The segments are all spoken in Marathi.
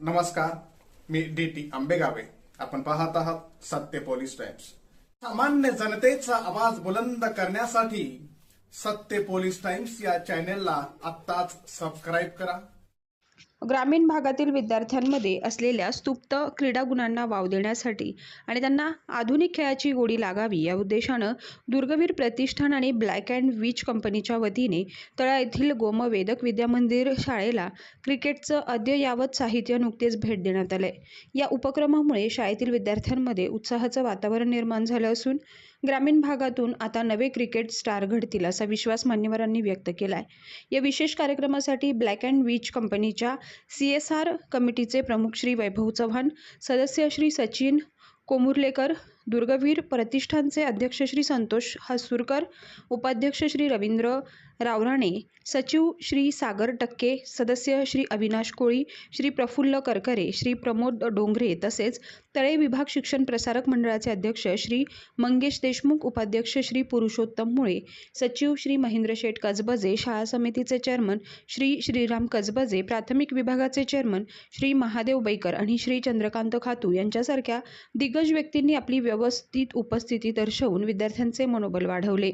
नमस्कार, मी डी.टी. आंबेगावे. आपण पाहत आहात सत्य पोलीस टाइम्स. सामान्य जनतेचा आवाज बुलंद करण्यासाठी सत्य पोलीस टाइम्स या चॅनेलला आत्ताच सबस्क्राईब करा. ग्रामीण भागातील विद्यार्थ्यांमध्ये असलेल्या सुप्त क्रीडा गुणांना वाव देण्यासाठी आणि त्यांना आधुनिक खेळाची गोडी लागावी या उद्देशानं दुर्गवीर प्रतिष्ठान आणि ब्लॅक अँड विच कंपनीच्या वतीने तळा येथील गोमवेदक विद्यामंदिर शाळेला क्रिकेटचं अद्ययावत साहित्य नुकतेच भेट देण्यात आलंय. या उपक्रमामुळे शाळेतील विद्यार्थ्यांमध्ये उत्साहाचं वातावरण निर्माण झालं असून ग्रामीण भागातून आता नवे क्रिकेट स्टार घडतील असा विश्वास मान्यवरांनी व्यक्त केलाय. या विशेष कार्यक्रमासाठी ब्लॅक अँड विच कंपनीच्या CSR कमिटीचे प्रमुख श्री वैभव चव्हाण, सदस्य श्री सचिन कोमुर्लेकर, दुर्गवीर प्रतिष्ठानचे अध्यक्ष श्री संतोष हसूरकर, उपाध्यक्ष श्री रवींद्र रावराणे, सचिव श्री सागर टक्के, सदस्य श्री अविनाश कोळी, श्री प्रफुल्ल करकरे, श्री प्रमोद डोंगरे तसेच तळे विभाग शिक्षण प्रसारक मंडळाचे अध्यक्ष श्री मंगेश देशमुख, उपाध्यक्ष श्री पुरुषोत्तम मुळे, सचिव श्री महेंद्र शेठ कजबजे, शाळा समितीचे चेअरमन श्री श्रीराम कजबजे, प्राथमिक विभागाचे चेअरमन श्री महादेव बैकर आणि श्री चंद्रकांत खातू यांच्यासारख्या दिग्गज व्यक्तींनी आपली व्यवस्थित उपस्थिती दर्शवून विद्यार्थ्यांचे मनोबल वाढवले.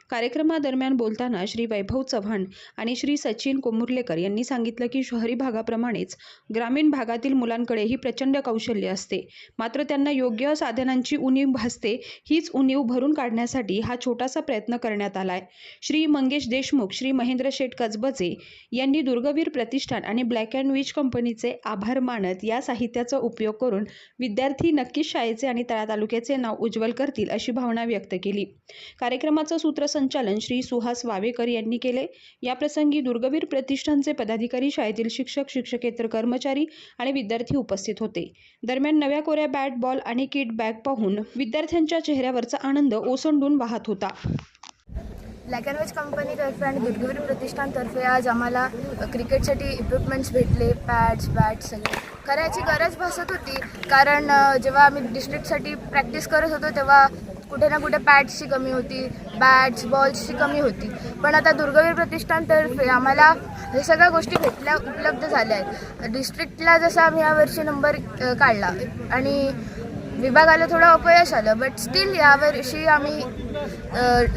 कार्यक्रमादरम्यान बोलताना श्री वैभव चव्हाण आणि श्री सचिन कोमुर्लेकर यांनी सांगितलं की शहरी भागाप्रमाणेच ग्रामीण भागातील मुलांकडेही प्रचंड कौशल्य असते, मात्र त्यांना योग्य साधनांची उणीव भासते. हीच उणीव भरून काढण्यासाठी हा छोटासा प्रयत्न करण्यात आलाय. श्री मंगेश देशमुख, श्री महेंद्र शेठ कजबजे यांनी दुर्गवीर प्रतिष्ठान आणि ब्लॅक अँड विच कंपनीचे आभार मानत या साहित्याचा उपयोग करून विद्यार्थी नक्कीच शाळेचे आणि तळा तालुक्याचे नाव उज्ज्वल करतील अशी भावना व्यक्त केली. कार्यक्रमाचं सूत्रसंचालन श्री सुहास वावेकर यांनी केले. याप्रसंगी दुर्गवीर प्रतिष्ठानचे पदाधिकारी, शाळेतील शिक्षक, शिक्षकेतर कर्मचारी आणि विद्यार्थी उपस्थित होते. दरम्यान नव्या कोऱ्या बॅट, बॉल आणि किट बॅग पाहून विद्यार्थ्यांच्या चेहऱ्यावरचा आनंद ओसंडून वाहत होता. ब्लॅक अँड विच कंपनीतर्फे आणि दुर्गवीर प्रतिष्ठानतर्फे आज आम्हाला क्रिकेटसाठी इक्विपमेंट्स भेटले. पॅड्स, बॅट्स सगळे करायची गरज भासत होती, कारण जेव्हा आम्ही डिस्ट्रिक्टसाठी प्रॅक्टिस करत होतो तेव्हा कुठे ना कुठे पॅड्सची कमी होती, बॅट्स, बॉल्सची कमी होती. पण आता दुर्गवीर प्रतिष्ठानतर्फे आम्हाला हे सगळ्या गोष्टी उपलब्ध झाल्या आहेत. डिस्ट्रिक्टला जसं आम्ही यावर्षी नंबर काढला आणि विभागाला थोडं अपयश आलं, बट स्टील यावर्षी आम्ही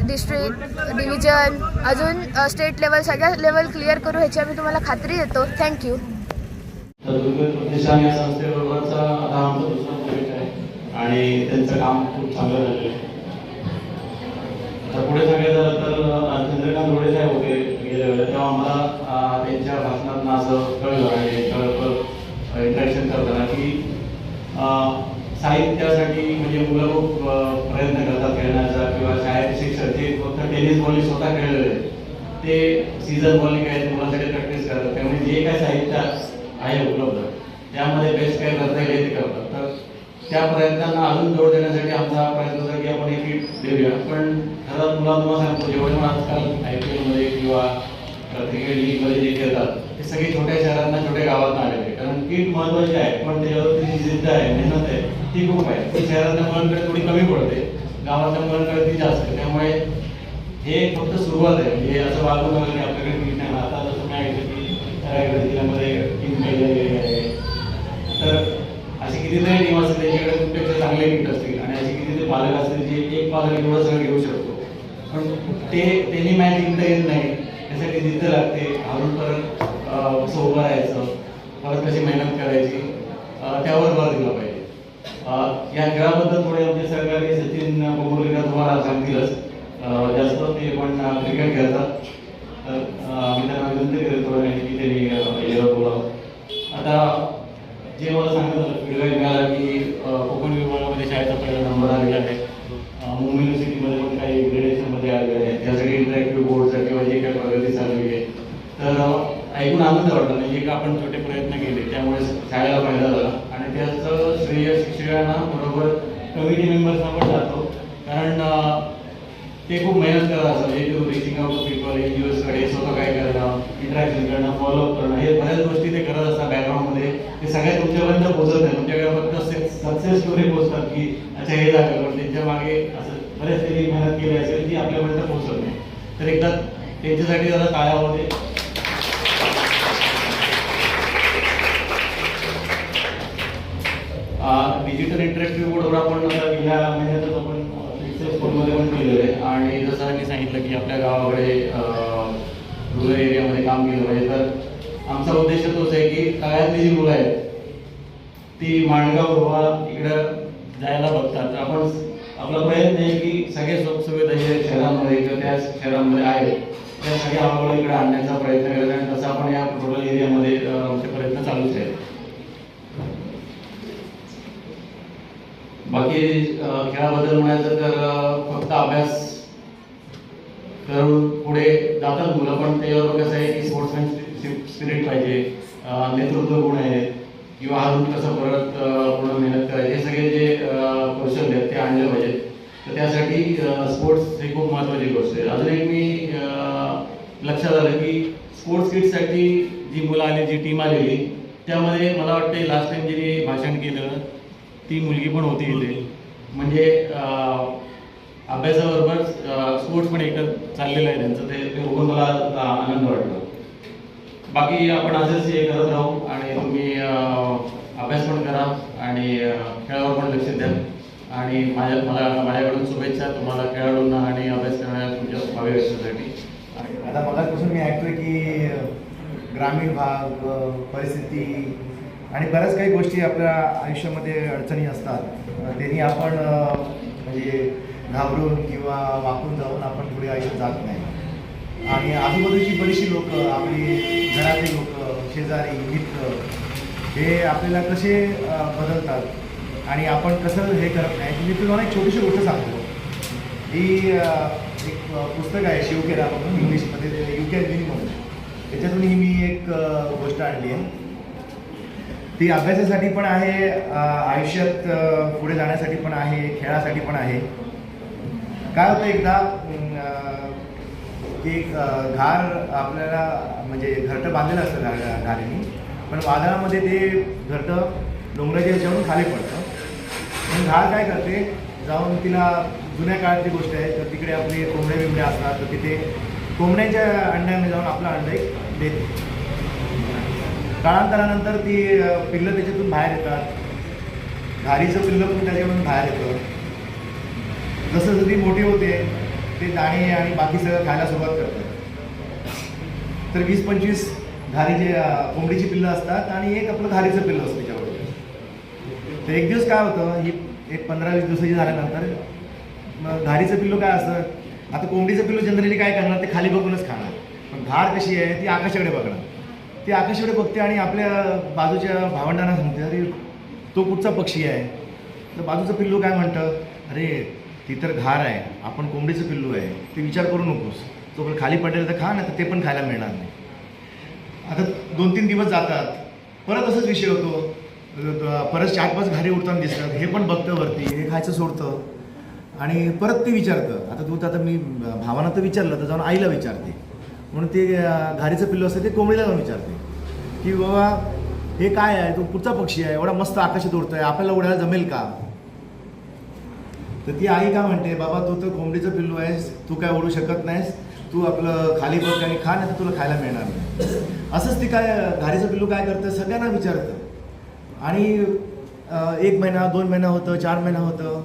डिस्ट्रिक्ट, डिव्हिजन, अजून स्टेट लेवल, सगळ्या लेवल क्लिअर करू ह्याची आम्ही तुम्हाला खात्री देतो. थँक्यू. दुर्गवीर प्रतिष्ठान या संस्थेबरोबरचा हा आमचा दुसरा प्रोजेक्ट आहे आणि त्यांचं काम खूप चांगलं झालेलं आहे. तर पुढे सांगायचं झालं तर चंद्रकांत रोडे साहेब होते गेल्या वेळेला, तेव्हा आम्हाला त्यांच्या भाषणातून असं कळलं आणि कळलं इंटरॅक्शन करताना की साहित्यासाठी म्हणजे मुलं खूप प्रयत्न करतात खेळण्याचा, किंवा शाळेत शिक्षक जे फक्त टेनिस बॉल स्वतः खेळलेले ते सीझन बॉलिंग आहे मुलांसाठी प्रॅक्टिस करतात. त्यामुळे जे काय साहित्य आहे उपलब्ध त्यामध्ये बेस्ट काय करता येईल ते करतात. तर त्या प्रयत्नांना अजून जोड देण्यासाठी आमचा प्रयत्न होता की आपण एक किट देऊया. पण खरंच मुलांना सांगतो जेवढे आजकाल IPL मध्ये किंवा क्रिकेट लीगमध्ये जे खेळतात ते सगळे छोट्या शहरांना, छोट्या गावांना आलेले, कारण किट महत्त्वाची आहे पण त्याच्यावरती जी जिद्द आहे, मेहनत आहे ती खूप आहे. ती शहरातल्या मुलांकडे थोडी कमी पडते, गावातल्या मुलांकडे ती जास्त आहे. त्यामुळे हे फक्त सुरुवात आहे. म्हणजे असं वागून वगैरे आपल्याकडे किट नाही. आता जसं मी ऐकलं की जिल्ह्यामध्ये टीम केलेली आहे, तर असे कितीतरी टीम असतील त्यांच्याकडे तुमच्यापेक्षा चांगले किट असतील आणि असे कितीतरी पालक असतील जे एक पालक एवढं सगळं घेऊ शकतो, पण त्यांनी मॅच जिंकता येत नाही. त्यासाठी जिद्द लागते, घालून परत कसं उभं राहायचं, परत कशी मेहनत करायची, त्यावर भर दिला पाहिजे. या खेळाबद्दल थोडे आमचे सहकारी सचिन कोमुर्लेकर तुम्हाला सांगतीलच, जास्त ते पण क्रिकेट खेळतात. तर आम्ही त्यांना विनंती करेल थोडं की त्यांनी येणं बोलावं. आता जे मला सांगत होतं फीडबॅक मिळाला की कोकण विभागामध्ये शाळेचा पहिला नंबर आलेला आहे. मुंबई युनिव्हर्सिटीमध्ये पण काही ग्रेडेशनमध्ये आलेले आहेत. त्यासाठी इंटरॅक्टिव्ह बोर्डचं किंवा जे काही प्रगती चालू आहे, तर ऐकून आनंद वाटला. म्हणजे आपण छोटे प्रयत्न केले त्यामुळे शाळेला फायदा झाला आणि त्याचं श्रेय शिक्षकांना बरोबर कमिटी मेंबर्सना पण जातो, कारण ते खूप मेहनत करत असतात. म्हणजे रिचिंग आउट टू पीपल, NGOsकडे स्वतः काय करणं, इंटरॅक्शन करणं, फॉलोअप करणं, हे बऱ्याच गोष्टी ते करत असतात बॅकग्राऊंडमध्ये. ते सगळ्या तुमच्यापर्यंत पोहोचत नाही, तुमच्याकडे फक्त सक्सेस स्टोरी पोहोचतात की अच्छा हे झालं, पण त्यांच्या मागे असं बरेच त्यांनी मेहनत केली असेल ती आपल्यापर्यंत पोहोचत नाही. तर एकदा त्यांच्यासाठी जरा टाळ्या होते. डिजिटल इंटरॅक्टिव्ह बोर्डवर आपण आता गेल्या महिन्यातच आपण स्कूलमध्ये पण केलेलं आहे. आणि जसं मी सांगितलं की आपल्या गावाकडे रुरल एरियामध्ये काम केलं पाहिजे, तर आमचा उद्देश तोच आहे की तळ्यातली जी मुलं आहेत ती माणगाव रोहा इकडं जायला बघतात. तर आपण आपला प्रयत्न आहे की सगळे सुखसुविधा जे शहरांमध्ये किंवा त्या शहरांमध्ये आहेत त्या सगळ्या हळूहळू इकडे आणण्याचा प्रयत्न करत आहे. आणि तसं आपण या रुरल एरियामध्ये आमचे प्रयत्न चालूच आहेत. बाकी खेळाबद्दल म्हणायचं तर फक्त अभ्यास करून पुढे जातात मुलं, पण त्याच्यावर कसं आहे की स्पोर्ट्समॅन स्पिरिट पाहिजे, नेतृत्व गुण आहेत किंवा अजून कसं परत पुढे मेहनत करायची, हे सगळे जे कौशल्य आहेत ते आणले पाहिजेत. तर त्यासाठी स्पोर्ट्स ही खूप महत्त्वाची गोष्ट आहे. अजून एक मी लक्षात आलं की स्पोर्ट्स किटसाठी जी मुलं आली, जी टीम आलेली, त्यामध्ये मला वाटतं लास्ट टाइम जिने भाषण केलं ती मुलगी पण होती इथे. म्हणजे अभ्यासाबरोबर स्पोर्ट्स पण एकत्र चाललेलं आहे त्यांचं, ते बघून मला आनंद वाटतो. बाकी आपण असंच हे करत राहू आणि तुम्ही अभ्यास पण करा आणि खेळावर पण लक्ष द्या. आणि माझ्याकडून शुभेच्छा तुम्हाला खेळाडूंना आणि अभ्यास करणाऱ्या तुमच्या भावी आयुष्यासाठी. आता मगापासून मी ऐकतोय की ग्रामीण भाग परिस्थिती आणि बऱ्याच काही गोष्टी आपल्या आयुष्यामध्ये अडचणी असतात, त्यांनी आपण म्हणजे घाबरून किंवा वाकून जाऊन आपण पुढे आयुष्यात जात नाही. आणि आजूबाजूची बरीचशी लोक, आपली घरातले लोक, शेजारी, मित्र हे आपल्याला कसे बदलतात आणि आपण कसं हे करत नाही. मी तुम्हाला एक छोटीशी गोष्ट सांगतो. ही एक पुस्तक आहे शिवखेरा म्हणून, इंग्लिशमध्ये यू कॅन विन म्हणून. त्याच्यातून ही मी एक गोष्ट आणली आहे. ती अभ्यासासाठी पण आहे, आयुष्यात पुढे जाण्यासाठी पण आहे, खेळासाठी पण आहे. काय होतं, एकदा एक घार आपल्याला म्हणजे घरटं बांधलेलं असतं घारीने, पण वादळामध्ये ते घरटं डोंगराच्या ह्याच्यावरून खाली पडतं. पण घार काय करते, जाऊन तिला जुन्या काळातली गोष्ट आहे, तर तिकडे आपले कोंबडे बिंबडे असतात, तर तिथे कोंबड्यांच्या अंड्यामध्ये जाऊन आपला अंड देते. काळांतरानंतर ती पिल्लं त्याच्यातून बाहेर येतात, घारीचं पिल्लं पण त्याच्यामधून बाहेर येतं. जसं जसं ती मोठी होते ते दाणे आणि बाकी सगळं खायला सुरुवात करतात. तर 20-25 घारीचे कोंबडीची पिल्लं असतात आणि एक आपलं घारीचं पिल्लं असतं त्याच्याबरोबर. तर एक दिवस काय होतं, ही एक 15-20 दिवसाची झाल्यानंतर मग घारीचं पिल्लू काय असतं, आता कोंबडीचं पिल्लू जनरली काय करणार, ते खाली बघूनच खाणार. पण घार कशी आहे, ती आकाशाकडे बघणार. ती आकाशाकडे बघते आणि आपल्या बाजूच्या भावंडांना सांगते, अरे तो कुठचा पक्षी आहे. तर बाजूचं पिल्लू काय म्हणतं, अरे ती तर घार आहे, आपण कोंबडीचं पिल्लू आहे, ते विचार करू नकोस, तो पण खाली पडलेलं तर खा ना, तर ते पण खायला मिळणार नाही. आता 2-3 दिवस जातात, परत असंच विषय होतो. परत 4-5 घारी उडताना दिसतात, हे पण बघतं वरती, हे खायचं सोडतं आणि परत ते विचारतं. आता मी भावानं तर विचारलं, तर जाऊन आईला विचारते. म्हणून ते घारीचं पिल्लू असतं ते कोंबडीला जाऊन विचारते की बाबा हे काय आहे, तो कुठचा पक्षी आहे, एवढा मस्त आकाशात उडतोय, आपल्याला उडायला जमेल का. तर ती आई का म्हणते, बाबा तू तर कोंबडीचं पिल्लू आहेस, तू काय उडू शकत नाहीस, तू आपलं खाली बघ आणि खा, नाही तर तुला खायला मिळणार नाही. असंच ती काय घारीचं पिल्लू काय करतं, सगळ्यांना विचारतं. आणि 1 महिना 2 महिना होतं, 4 महिना होतं.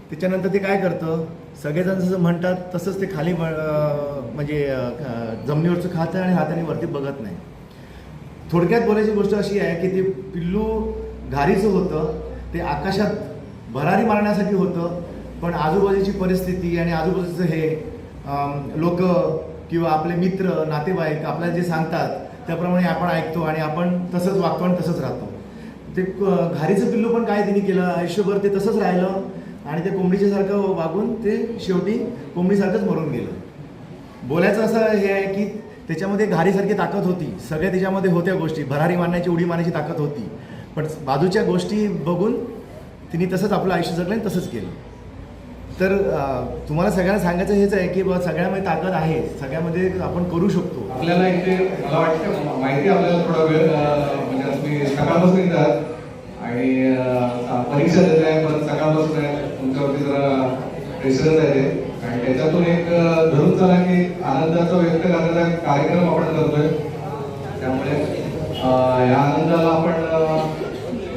त्याच्यानंतर ते काय करतं, सगळेजण जसं म्हणतात तसंच ते खाली म्हणजे जमिनीवरचं खातं आणि हाताने वरती बघत नाही. थोडक्यात बोलायची गोष्ट अशी आहे की ते पिल्लू घारीचं होतं, ते आकाशात भरारी मारण्यासाठी होतं, पण आजूबाजूची परिस्थिती आणि आजूबाजूचं हे लोक किंवा आपले मित्र नातेवाईक आपल्याला जे सांगतात त्याप्रमाणे आपण ऐकतो आणि आपण तसंच वागतो आणि तसंच राहतो. ते घारीचं पिल्लू पण काय त्यांनी केलं, आयुष्यभर ते तसंच राहिलं आणि ते कोंबडीच्यासारखं वागून ते शेवटी कोंबडीसारखंच मरून गेलं. बोलायचं असं हे आहे की त्याच्यामध्ये घारीसारखी ताकद होती, सगळ्या त्याच्यामध्ये होत्या गोष्टी, भरारी मारण्याची उडी मारण्याची ताकद होती, पण बाजूच्या गोष्टी बघून तिने तसंच आपलं आयुष्य जगलं आणि तसंच केलं. तर तुम्हाला सगळ्यांना सांगायचं हेच आहे की बा सगळ्यामध्ये ताकद आहे, सगळ्यामध्ये आपण करू शकतो. आपल्याला इथे मला वाटतं माहिती आपल्याला थोडा वेळ म्हणजे तुम्ही सकाळपासून येतात आणि परीक्षा देत आहे, परत सकाळपासून आहे, तुमच्यावरती जरा प्रेशरच आहे ते, आणि त्याच्यातून एक धरून चला की आनंदाचा व्यक्त करण्याचा कार्यक्रम आपण करतोय. त्यामुळे या आनंदाला आपण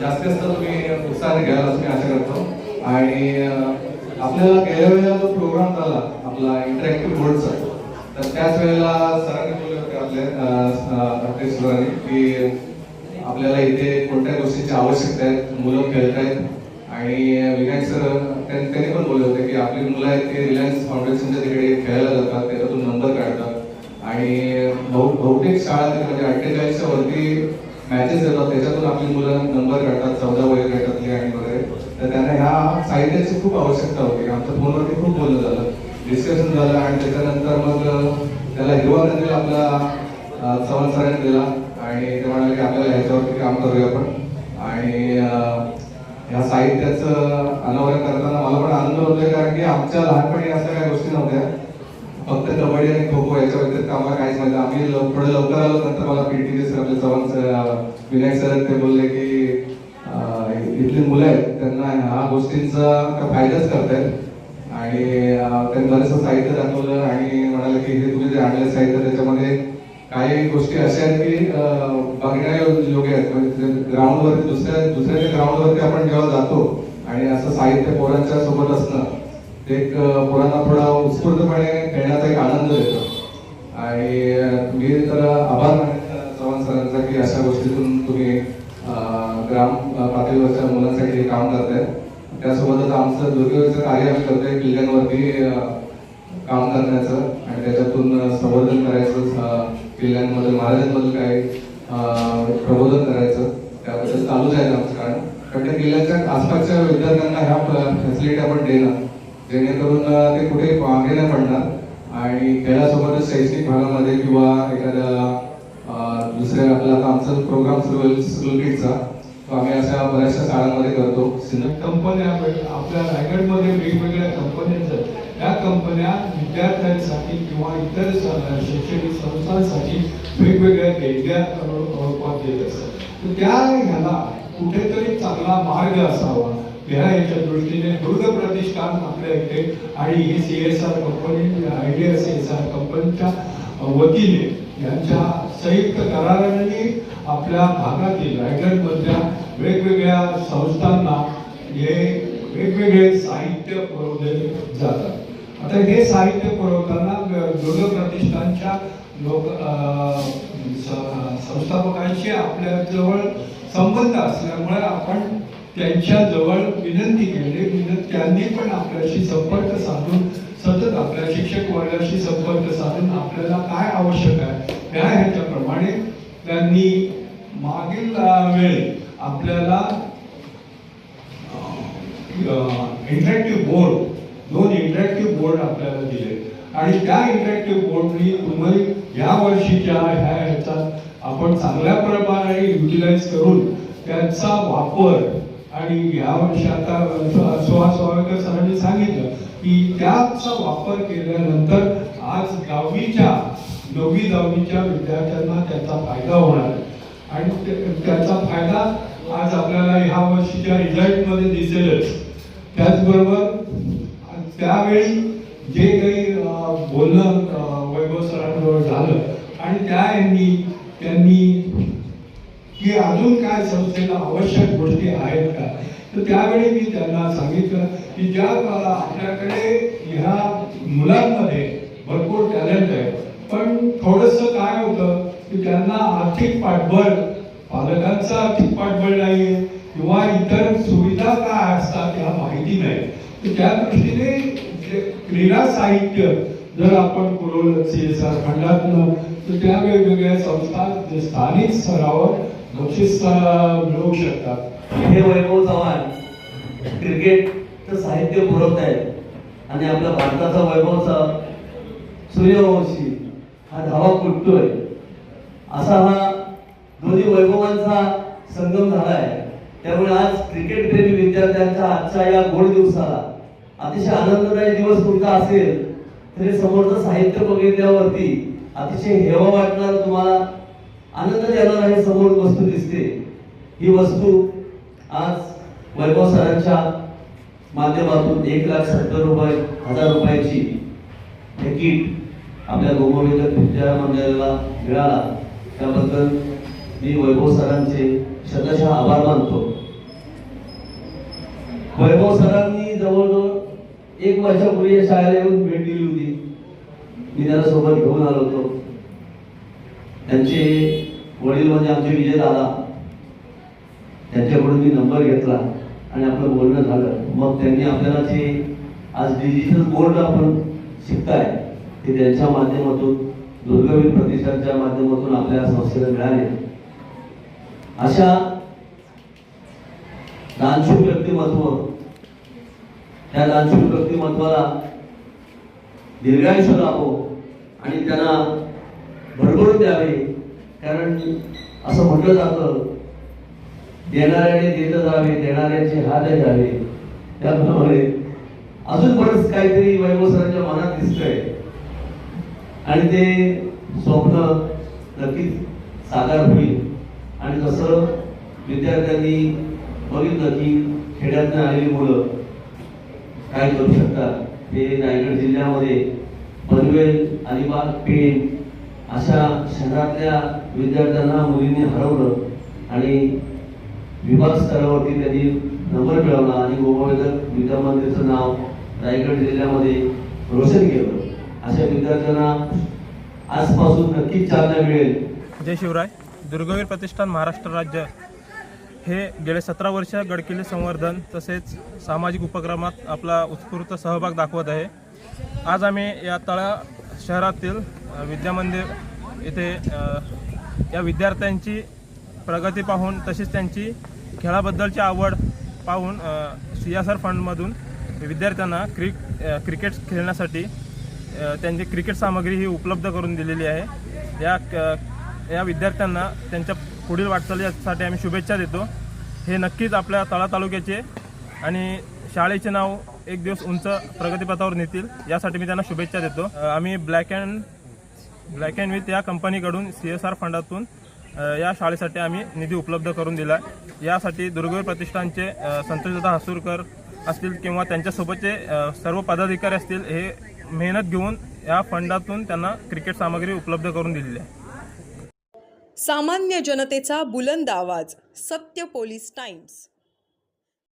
जास्तीत जास्त तुम्ही उत्साहाने घ्याल असं मी आशा करतो. आणि आपल्याला गेल्या वेळेला जो प्रोग्राम झाला आपला इंटरॅक्टिव्ह बोर्डचा, तर त्याच वेळेला सरांनी बोलले होते आपले सरांनी की आपल्याला इथे कोणत्या गोष्टींची आवश्यकता आहे, मुलं खेळत आहेत. आणि विनायक सर त्यांनी पण बोलले होते की आपली मुलं आहेत ते रिलायन्स फाउंडेशनच्या तिकडे खेळायला जातात, त्याच्यातून नंबर काढतात आणि बहुतेक शाळा म्हणजे 48च्या वरती मॅचेस येतात, त्याच्यातून आपली मुलं नंबर काढतात 14 वयोगटातली आणि वगैरे. तर त्यांना ह्या साहित्याची खूप आवश्यकता होती. आमच्या फोनवरती खूप बोलणं झालं, डिस्कशन झालं आणि त्याच्यानंतर मग त्याला हिरवा कंदील आपला चव्हाण सरांनी दिला आणि ते म्हणाले की आपल्याला ह्याच्यावरती काम करूया आपण. आणि ह्या साहित्याचं अनावरण करताना मला पण आनंद होतोय, कारण की आमच्या लहानपणी अशा काही गोष्टी नव्हत्या. फक्त कबड्डी आणि खो खो याच्या व्यतिरिक्त आम्हाला काहीच माहिती. आम्ही थोडं लवकर आलो, नंतर मला पीटी सर आपले चव्हाण सर विनायक सर ते बोलले की इथली मुलं आहेत त्यांना ह्या गोष्टींचा फायदाच करतायत. आणि त्यांनी बरंचसं साहित्य दाखवलं आणि म्हणाले की हे तुम्ही जे आणलं साहित्य त्याच्यामध्ये काही गोष्टी अशा आहेत की बघण्यायोग्य योग्य आहेत. म्हणजे ग्राउंडवरती दुसऱ्या ग्राउंडवरती आपण जेव्हा जातो आणि असं साहित्य पोरांच्या सोबत असणं ते एक पोरांना थोडा उत्स्फूर्तपणे खेळण्याचा एक आनंद देतो. आणि मी तर आभार मानेन चव्हाण सरांचा की अशा गोष्टीतून तुम्ही ग्राम पातळीवरच्या मुलांसाठी काम करताय. त्यासोबतच आमचं दुर्गवीरचं कार्य आम्ही करतोय किल्ल्यांवरती काम करण्याचं आणि त्याच्यातून संवर्धन करायचं, किल्ल्यांबद्दल महाराजांबद्दल काही प्रबोधन करायचं, त्याबद्दल चालूच आहे आमचं कारण. पण त्या किल्ल्याच्या आसपासच्या विद्यार्थ्यांना ह्या फॅसिलिटी आपण देणं जेणेकरून ते कुठे मागे नाही पडणार आणि खेळासोबतच शैक्षणिक भागामध्ये किंवा एखाद्या दुसऱ्या आपला आता आमचा प्रोग्राम सुरू होईल स्कूल किडचा, तो आम्ही अशा बऱ्याचशा शाळांमध्ये करतो. कंपन्या आपल्या रायगडमध्ये वेगवेगळ्या कंपन्या आहेत. त्या कंपन्या विद्यार्थ्यांसाठी किंवा इतर शैक्षणिक संस्थांसाठी वेगवेगळ्या देणग्या देत असतात. तर त्या ह्याला कुठेतरी चांगला मार्ग असावा ह्याच्या दृष्टीने दुर्ग प्रतिष्ठान आपल्या इथे आणि ही CSR कंपनी आयडिया CSR कंपनीच्या वतीने यांच्या संयुक्त कराराने आपल्या भागातील रायगडमधल्या वेगवेगळ्या संस्थांना हे वेगवेगळे साहित्य पुरवले जातात. आता हे साहित्य पुरवताना दुर्ग प्रतिष्ठानच्या संस्थापकांशी आपल्या जवळ संबंध असल्यामुळे आपण त्यांच्या जवळ विनंती केली. त्यांनी पण आपल्याशी संपर्क साधून सतत आपल्या शिक्षक वर्गाशी संपर्क साधून आपल्याला काय आवश्यक आहे त्या ह्याच्याप्रमाणे त्यांनी मागील वेळी आपल्याला इंटरॅक्टिव्ह बोर्ड 2 इंटरॅक्टिव्ह बोर्ड आपल्याला दिले आणि त्या इंटरॅक्टिव्ह बोर्डनी तुम्ही या वर्षीच्या ह्याचा आपण चांगल्या प्रकारे युटिलाइज करून त्यांचा वापर आणि या वर्षी आता सुहास वावेकर सरांनी सांगितलं की त्याचा वापर केल्यानंतर आज 9वी-10वीच्या विद्यार्थ्यांना त्याचा फायदा होणार आणि त्याचा फायदा आज आपल्याला ह्या वर्षीच्या रिझल्टमध्ये दिसेलच. त्याचबरोबर त्यावेळी जे काही बोलणं वैभव सरांबरोबर झालं आणि त्यांनी की अजून काय संस्थेला आवश्यक गोष्टी आहेत का, तर त्यावेळी मी त्यांना सांगितलं की ज्या आपल्याकडे ह्या मुलांमध्ये भरपूर टॅलेंट आहे, पण थोडंसं काय होतं की त्यांना आर्थिक पाठबळ, पालकांचं आर्थिक पाठबळ नाही किंवा इतर सुविधा काय असतात ह्या माहिती नाही. तर त्या दृष्टीने क्रीडा साहित्य जर आपण पुरवलं CSR खंडातनं तर त्या वेगवेगळ्या संस्था स्थानिक स्तरावर बक्षीस मिळवू शकतात. हे वैभव चव्हाण क्रिकेटचं साहित्य पुरवत आहेत आणि आपल्या भारताचा वैभवचा सूर्यवंशी हा धावा कुटतोय. असा हा दोन्ही वैभवांचा संगम झाला आहे. त्यामुळे आज क्रिकेट प्रेमी विद्यार्थ्यांच्या आजच्या या गोड दिवसाला अतिशय आनंददायी दिवस तुमचा असेल तरी समोरचं साहित्य बघितल्यावरती अतिशय हेवा वाटणार, तुम्हाला आनंद देणारा हे समोर वस्तू दिसते. ही वस्तू आज वैभव सरांच्या माध्यमातून 1,70,000 रुपयाची हे किट आपल्या गोमविंद विद्या मंडळाला मिळाला. त्याबद्दल मी वैभव सरांचे शतशः आभार मानतो. वैभव सरांनी जवळजवळ 1 वर्षापूर्वी या शाळेला येऊन भेट दिली होती. मी त्याला सोबत घेऊन आलो होतो. त्यांचे वडील म्हणजे आमचे विजय दादा, त्यांच्याकडून मी नंबर घेतला आणि आपलं बोलणं झालं. मग त्यांनी आपल्याला जे आज डिजिटल बोर्ड आपण शिकताय ते त्यांच्या माध्यमातून दुर्गवीर प्रतिष्ठानच्या माध्यमातून आपल्या संस्थेला मिळाले. अशा दानशूर व्यक्तिमत्व, त्या दानशूर व्यक्तिमत्वाला दीर्घायुष्य लाभो आणि त्यांना भरभरून द्यावे. कारण असं म्हटलं जातं, देणाऱ्याने देत जावे, देणाऱ्याचे हात द्यावे. त्याप्रमाणे अजून बरंच काहीतरी वैभव सरांच्या मनात दिसतंय आणि ते स्वप्न नक्कीच साकार होईल. आणि जसं विद्यार्थ्यांनी बघितलं की खेड्यातून आलेली मुलं काय करू शकतात, ते रायगड जिल्ह्यामध्ये पनवेल, अलिबाग, पेण अशा शहरातल्या विद्यार्थ्यांना मुलींनी हरवलं आणि विभाग स्तरावरती त्यांनी नंबर मिळवला आणि गोपावेदक विद्यामंदिरचं नाव रायगड जिल्ह्यामध्ये रोशन केलं. अशा विद्यार्थ्यांना आजपासून नक्कीच चालना मिळेल. जय शिवराय. दुर्गवीर प्रतिष्ठान महाराष्ट्र राज्य हे गेले 17 वर्ष गडकिल्ले संवर्धन तसेच सामाजिक उपक्रमात आपला उत्स्फूर्त सहभाग दाखवत आहे. आज आम्ही या तळा शहरातील विद्यामंदिर येथे या विद्यार्थ्यांची प्रगती पाहून तसेच त्यांची खेळाबद्दलची आवड पाहून CSR फंडमधून विद्यार्थ्यांना क्रिकेट खेळण्यासाठी त्यांची क्रिकेट सामग्री ही उपलब्ध करून दिलेली आहे. या विद्यार्थ्यांना त्यांच्या पुढील वाटचालीसाठी आम्ही शुभेच्छा देतो. हे नक्कीच आपल्या तळा तालुक्याचे आणि शाळेचे नाव एक दिवस उंच प्रगतीपथावर नेतील यासाठी मी त्यांना शुभेच्छा देतो. आम्ही ब्लॅक अँड विथ या कंपनीकडून CSR फंडातून या शाळेसाठी आम्ही निधी उपलब्ध करून दिला. यासाठी दुर्गवीर प्रतिष्ठानचे संतोषदादा हसूरकर असतील किंवा त्यांच्यासोबतचे सर्व पदाधिकारी असतील, हे मेहनत घेऊन या फंडातून त्यांना क्रिकेट सामग्री उपलब्ध करून दिलेली आहे. सामान्य जनतेचा बुलंद आवाज, सत्य पोलीस टाइम्स.